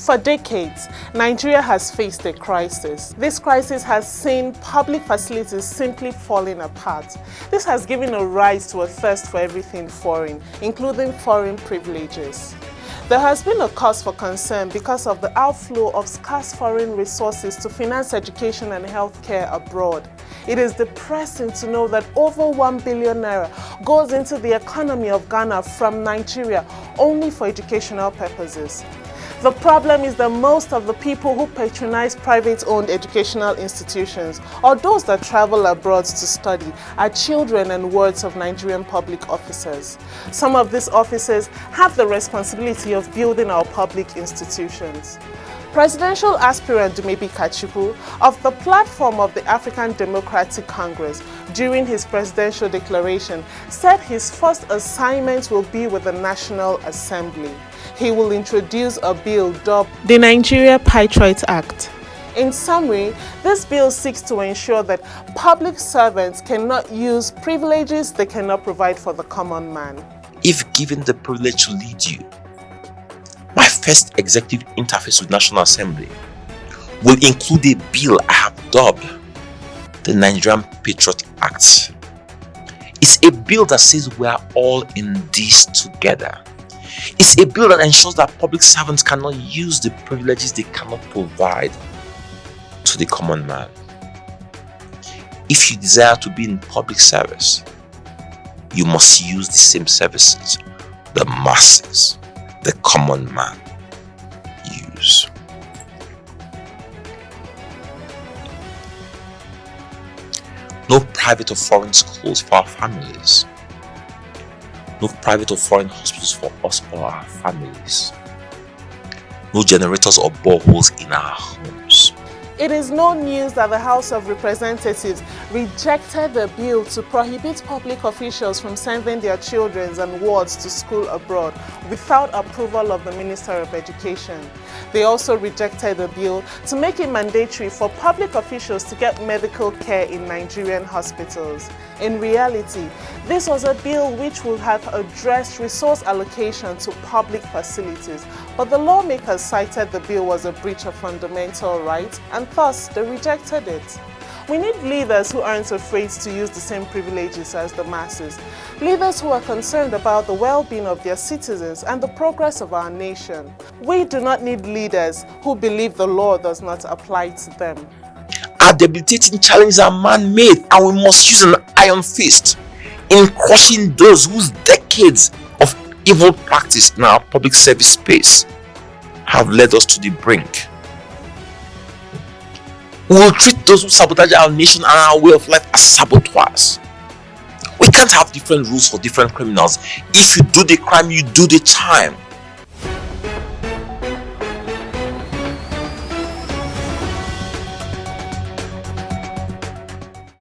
For decades, Nigeria has faced a crisis. This crisis has seen public facilities simply falling apart. This has given a rise to a thirst for everything foreign, including foreign privileges. There has been a cause for concern because of the outflow of scarce foreign resources to finance education and healthcare abroad. It is depressing to know that over 1 billion naira goes into the economy of Ghana from Nigeria only for educational purposes. The problem is that most of the people who patronize private-owned educational institutions or those that travel abroad to study are children and wards of Nigerian public officers. Some of these officers have the responsibility of building our public institutions. Presidential aspirant Dumebi Kachikwu of the platform of the African Democratic Congress during his presidential declaration said his first assignment will be with the National Assembly. He will introduce a bill dubbed the Nigeria Patriot Act. In summary, this bill seeks to ensure that public servants cannot use privileges they cannot provide for the common man. If given the privilege to lead you, my first executive interface with National Assembly will include a bill I have dubbed the Nigerian Patriot Act. It's a bill that says we are all in this together. It's a bill that ensures that public servants cannot use the privileges they cannot provide to the common man. If you desire to be in public service, you must use the same services the masses, the common man, use. No private or foreign schools for our families. No private or foreign hospitals for us or our families. No generators or boreholes in our homes. It is no news that the House of Representatives rejected the bill to prohibit public officials from sending their children and wards to school abroad without approval of the Minister of Education. They also rejected the bill to make it mandatory for public officials to get medical care in Nigerian hospitals. In reality, this was a bill which would have addressed resource allocation to public facilities, but the lawmakers cited the bill was a breach of fundamental rights and thus they rejected it. We need leaders who aren't afraid to use the same privileges as the masses. Leaders who are concerned about the well-being of their citizens and the progress of our nation. We do not need leaders who believe the law does not apply to them. Our debilitating challenges are man-made and we must use an iron fist in crushing those whose decades of evil practice in our public service space have led us to the brink. We will treat those who sabotage our nation and our way of life as saboteurs. We can't have different rules for different criminals. If you do the crime, you do the time.